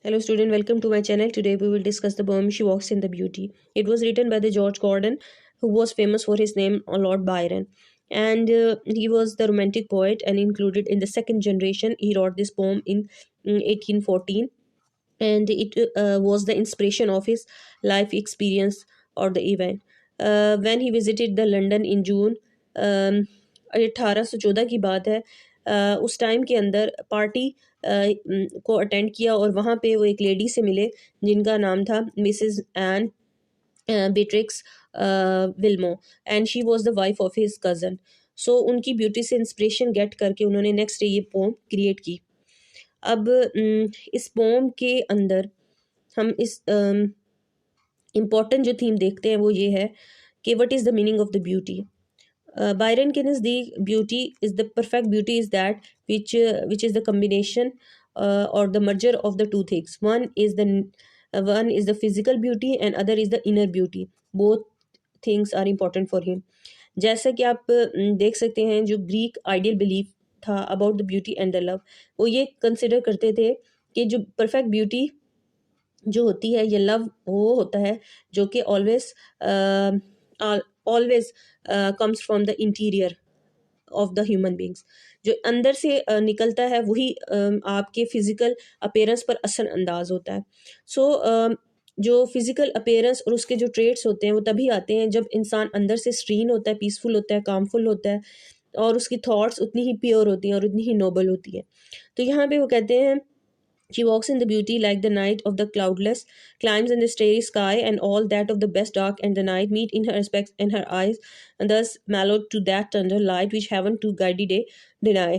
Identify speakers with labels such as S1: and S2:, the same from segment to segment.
S1: Hello student, welcome to my channel. Today we will discuss the poem She Walks in the Beauty. It was written by the George Gordon, who was famous for his name Lord Byron. And he was the romantic poet and included in the second generation. He wrote this poem in 1814, and it was the inspiration of his life experience or the event. When he visited the London in June 1814 की बात है। उस time के अंदर party को attend किया और वहाँ पे वो एक लेडी से मिले जिनका नाम था Mrs Anne Beatrix Wilmot, and she was the wife of his cousin. So उनकी ब्यूटी से इंस्पिरेशन गेट करके उन्होंने नेक्स्ट डे ये पोम क्रिएट की। अब इस पोम के अंदर हम इस इम्पॉर्टेंट जो थीम देखते हैं वो ये है कि what is the meaning of the beauty. Byron के नज़दीक beauty is the perfect beauty is that which is the combination or the merger of the two things. One is the physical beauty and other is the inner beauty. Both things are important for him. जैसा कि आप देख सकते हैं, जो Greek ideal belief था about the beauty and the love, वो ये कंसिडर करते थे कि जो परफेक्ट ब्यूटी जो होती है ये लव वो होता है जो कि always comes from the interior of the human beings. जो अंदर से निकलता है वही आपके फिजिकल अपेयरेंस पर असर अंदाज होता है। सो जो फिजिकल अपेयरेंस और उसके जो ट्रेट्स होते हैं वो तभी आते हैं जब इंसान अंदर से स्ट्रीन होता है, पीसफुल होता है, कामफुल होता है और उसकी थॉट्स उतनी ही प्योर होती हैं और उतनी ही नोबल होती है। तो यहाँ पे वो कहते हैं she walks in the beauty like the night of the cloudless, climbs in the starry sky, and all that of the best dark and the night meet in her aspects and her eyes, and thus mellowed to that tender light which heaven to guided day deny.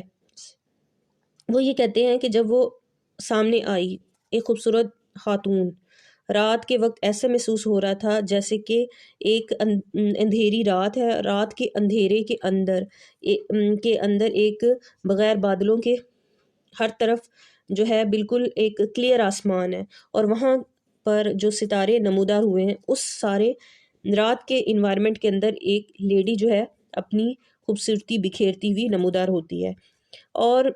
S1: वो ये कहते हैं कि जब वो सामने आई एक खूबसूरत खातून, रात के वक्त ऐसा महसूस हो रहा था जैसे कि एक अंधेरी रात है, रात के अंधेरे के अंदर एक बगैर बादलों के हर तरफ जो है बिल्कुल एक क्लियर आसमान है और वहाँ पर जो सितारे नमूदार हुए हैं उस सारे रात के इन्वायरमेंट के अंदर एक लेडी जो है अपनी खूबसूरती बिखेरती हुई नमूदार होती है। और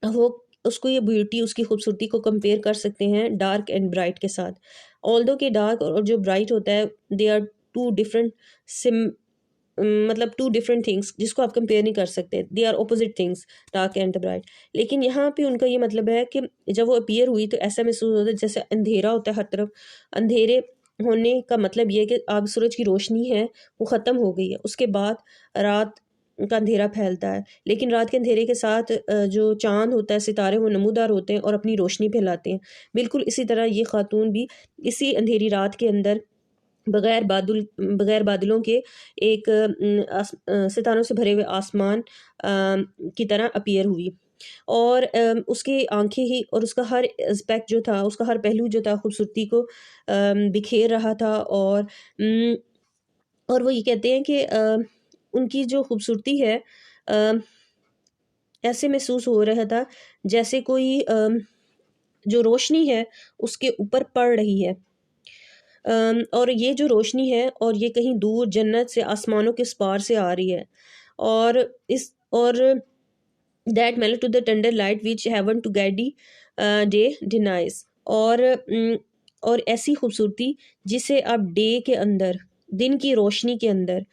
S1: वो उसको ये ब्यूटी उसकी खूबसूरती को कंपेयर कर सकते हैं डार्क एंड ब्राइट के साथ। ऑल्दो के डार्क और जो ब्राइट होता है दे आर टू डिफरेंट मतलब टू डिफरेंट थिंग्स जिसको आप कंपेयर नहीं कर सकते, they are opposite things, dark and the bright. लेकिन यहाँ पे उनका ये मतलब है कि जब वो अपीयर हुई तो ऐसा महसूस होता है जैसे अंधेरा होता है हर तरफ। अंधेरे होने का मतलब ये है कि अब सूरज की रोशनी है वो ख़त्म हो गई है, उसके बाद रात का अंधेरा फैलता है, लेकिन रात के अंधेरे के साथ जो चाँद होता है, सितारे वो नमूदार होते हैं और अपनी रोशनी फैलाते हैं। बिल्कुल इसी तरह ये खातून भी इसी अंधेरी रात के अंदर बगैर बादलों के एक सितारों से भरे हुए आसमान की तरह अपीयर हुई। और उसकी आंखें ही और उसका हर एस्पेक्ट जो था, उसका हर पहलू जो था खूबसूरती को बिखेर रहा था। और वो ये कहते हैं कि उनकी जो खूबसूरती है ऐसे महसूस हो रहा था जैसे कोई जो रोशनी है उसके ऊपर पड़ रही है। और ये जो रोशनी है और ये कहीं दूर जन्नत से, आसमानों के इस पार से आ रही है। और that mellow to the tender light which heaven to gaudy day denies. और ऐसी खूबसूरती जिसे आप डे के अंदर, दिन की रोशनी के अंदर,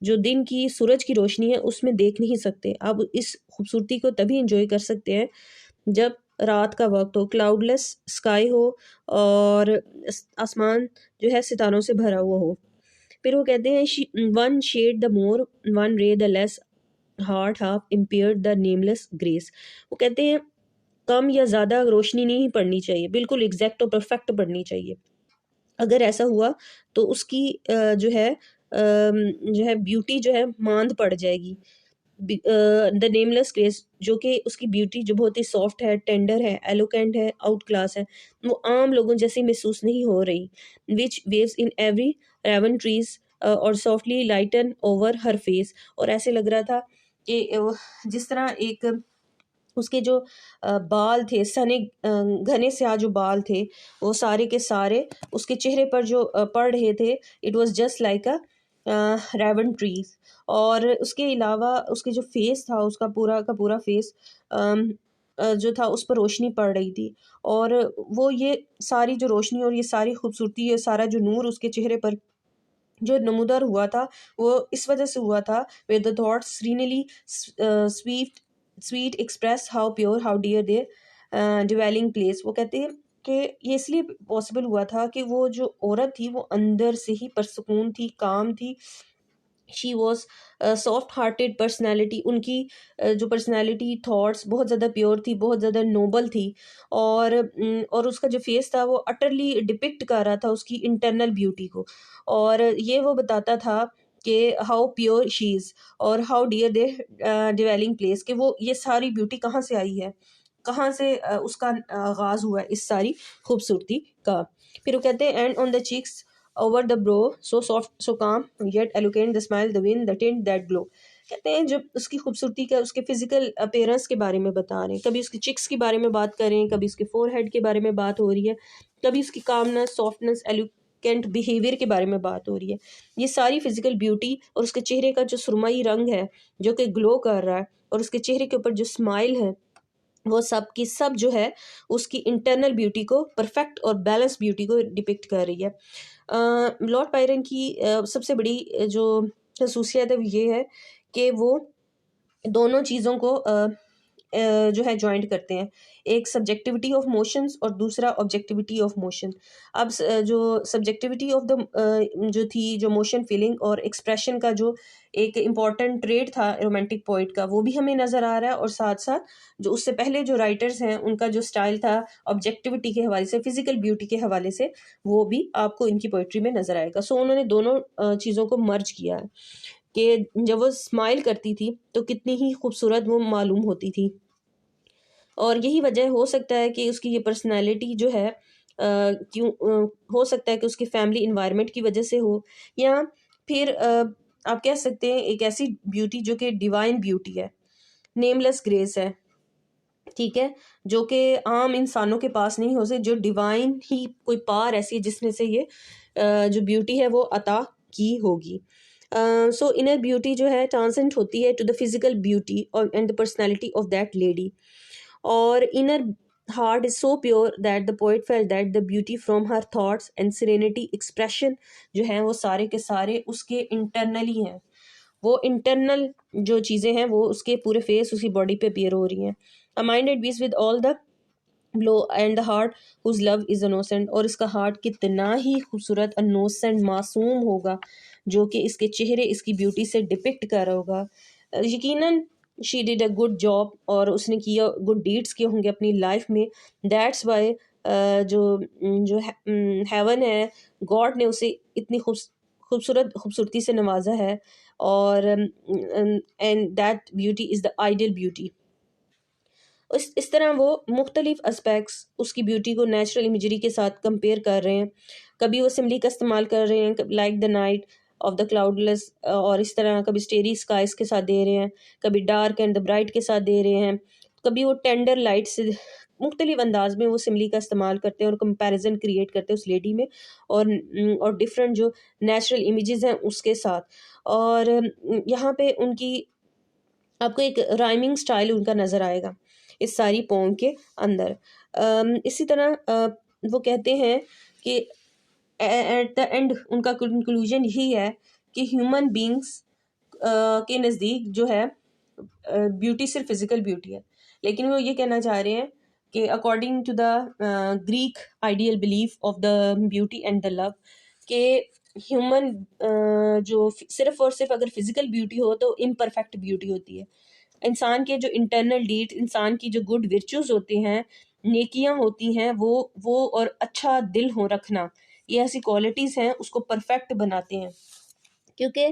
S1: जो दिन की सूरज की रोशनी है उसमें देख नहीं सकते। आप इस खूबसूरती को तभी इंजॉय कर सकते हैं जब रात का वक्त हो, क्लाउडलेस स्काई हो और आसमान जो है सितारों से भरा हुआ हो। फिर वो कहते हैं one shade the more, one ray the less, heart half impaired the nameless grace. वो कहते हैं कम या ज़्यादा रोशनी नहीं पड़नी चाहिए, बिल्कुल एग्जैक्ट और परफेक्ट पड़नी चाहिए। अगर ऐसा हुआ तो उसकी जो है ब्यूटी जो है मांद पड़ जाएगी। द नेमलेस ग्रेस जो कि उसकी ब्यूटी जो बहुत ही सॉफ्ट है, टेंडर है, एलोकेंट है, आउट क्लास है, वो आम लोगों जैसी महसूस नहीं हो रही। Which waves in every raven trees और softly lighten over her face. और ऐसे लग रहा था कि जिस तरह एक उसके जो बाल थे, सने घने स्याह जो बाल थे वो सारे के सारे उसके चेहरे पर जो पड़ रहे थे, it was just like a raven trees. और उसके अलावा उसके जो फेस था, उसका पूरा का पूरा फेस जो था उस पर रोशनी पड़ रही थी, और वो ये सारी जो रोशनी और ये सारी खूबसूरती, ये सारा जो नूर उसके चेहरे पर जो नमूदार हुआ था, वो इस वजह से हुआ था, where the thoughts serenely sweet sweet express how pure how dear their dwelling place. वो कहते हैं कि ये इसलिए पॉसिबल हुआ था कि वो जो औरत थी वो अंदर से ही परसकून थी, काम थी। She was soft hearted personality, उनकी जो पर्सनैलिटी थॉट्स बहुत ज़्यादा प्योर थी, बहुत ज़्यादा नोबल थी। और उसका जो फेस था वो अटरली डिपिक्ट कर रहा था उसकी इंटरनल ब्यूटी को, और ये वो बताता था कि हाउ प्योर शी इज़ और how dear their dwelling place, कि वो ये सारी ब्यूटी कहाँ से आई है, कहाँ से उसका आगाज़ हुआ है इस सारी खूबसूरती का। फिर वो कहते हैं and on the cheeks over the brow, so soft, so calm, yet eloquent, the smile, the wind, the tint, that glow। कहते हैं जब उसकी खूबसूरती का, उसके फिजिकल अपीयरेंस के बारे में बता रहे हैं, कभी उसकी चिक्स के बारे में बात कर रहे हैं, कभी उसके फोरहेड के बारे में बात हो रही है, कभी उसकी कामनेस, सॉफ्टनेस, एलोक्वेंट बिहेवियर के बारे में बात हो रही है। ये सारी फिजिकल ब्यूटी और उसके चेहरे का जो सुरमई रंग है जो कि ग्लो कर रहा है, और उसके चेहरे के ऊपर जो स्माइल है, वो सब की सब जो है उसकी इंटरनल ब्यूटी को, परफेक्ट और बैलेंस ब्यूटी को डिपिक्ट कर रही है। लॉर्ड बायरन की सबसे बड़ी जो खसूसियत है वो ये है कि वो दोनों चीज़ों को जो है जॉइंट करते हैं, एक सब्जेक्टिविटी ऑफ मोशंस और दूसरा ऑब्जेक्टिविटी ऑफ मोशन। अब जो सब्जेक्टिविटी ऑफ द जो थी, जो मोशन, फीलिंग और एक्सप्रेशन का जो एक इम्पॉर्टेंट ट्रेड था रोमांटिक पोइट का, वो भी हमें नज़र आ रहा है, और साथ साथ जो उससे पहले जो राइटर्स हैं उनका जो स्टाइल था ऑब्जेक्टिविटी के हवाले से, फिजिकल ब्यूटी के हवाले से, वो भी आपको इनकी पोइट्री में नज़र आएगा। सो उन्होंने दोनों चीज़ों को मर्ज किया है कि जब वो स्माइल करती थी तो कितनी ही खूबसूरत वो मालूम होती थी, और यही वजह हो सकता है कि उसकी ये पर्सनैलिटी जो है क्यों हो सकता है कि उसकी फैमिली इन्वायरमेंट की वजह से हो, या फिर आप कह सकते हैं एक ऐसी ब्यूटी जो कि डिवाइन ब्यूटी है, नेमलेस ग्रेस है, ठीक है, जो कि आम इंसानों के पास नहीं हो सकती, जो डिवाइन ही कोई पार ऐसी है जिसमें से ये जो ब्यूटी है वो अता की होगी। सो इनर ब्यूटी जो है ट्रांसेंड होती है टू द फिजिकल ब्यूटी और and the personality of that lady, और inner heart is so pure that the poet felt that the beauty from her thoughts and serenity expression जो हैं वो सारे के सारे उसके इंटरनली हैं, वो इंटरनल जो चीज़ें हैं वो उसके पूरे फेस, उसकी बॉडी पे अपीयर हो रही हैं। A mind at peace with all the below and the heart whose love is innocent, और इसका हार्ट कितना ही खूबसूरत, इनोसेंट, मासूम होगा, जो कि इसके चेहरे इसकी ब्यूटी से डिपिक्ट कर रहा होगा। यकीनन she did a good job, और उसने किया गुड डीड्स किए होंगे अपनी लाइफ में। दैट्स वाई जो जो हेवन है, गॉड ने उसे इतनी खूबसूरती से नवाजा है, और and that beauty is the ideal beauty. इस तरह वो मुख्तलिफ एस्पेक्ट्स उसकी ब्यूटी को नेचुरल इमेजरी के साथ कंपेयर कर रहे हैं। कभी वो सिमली का इस्तेमाल कर रहे हैं, like the night of the cloudless, और इस तरह कभी स्टेरी स्काइज के साथ दे रहे हैं, कभी डार्क एंड द ब्राइट के साथ दे रहे हैं, कभी वो टेंडर लाइट से मुख्तलिफ अंदाज में वो सिमली का इस्तेमाल करते हैं और कंपैरिजन क्रिएट करते हैं उस लेडी में, और डिफरेंट जो नेचुरल इमेजेस हैं उसके साथ। और यहाँ पे उनकी आपको एक राइमिंग स्टाइल उनका नज़र आएगा इस सारी पोम के अंदर। इसी तरह वो कहते हैं कि एट द एंड उनका कंक्लूजन यही है कि ह्यूमन बींग्स के नज़दीक जो है ब्यूटी सिर्फ फिजिकल ब्यूटी है, लेकिन वो ये कहना चाह रहे हैं कि according to the Greek ideal belief of the beauty and the love, के ह्यूमन जो सिर्फ और सिर्फ अगर फिजिकल ब्यूटी हो तो इम्परफेक्ट ब्यूटी होती है। इंसान के जो इंटरनल डीड, इंसान की जो गुड विर्चूज़ होते हैं, नेकियां होती हैं, वो और अच्छा दिल हो रखना, ये ऐसी क्वालिटीज़ हैं उसको परफेक्ट बनाते हैं। क्योंकि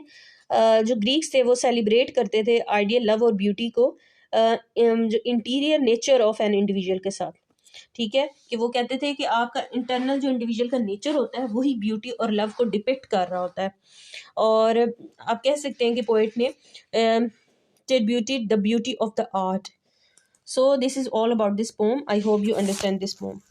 S1: जो ग्रीक्स थे वो सेलिब्रेट करते थे आइडियल लव और ब्यूटी को जो interior nature of an individual के साथ, ठीक है, कि वो कहते थे कि आपका इंटरनल जो इंडिविजुअल का नेचर होता है वही ब्यूटी और लव को डिपिक्ट कर रहा होता है। और आप कह सकते हैं कि पोइट ने did beauty the beauty of the art. So this is all about this poem. I hope you understand this poem.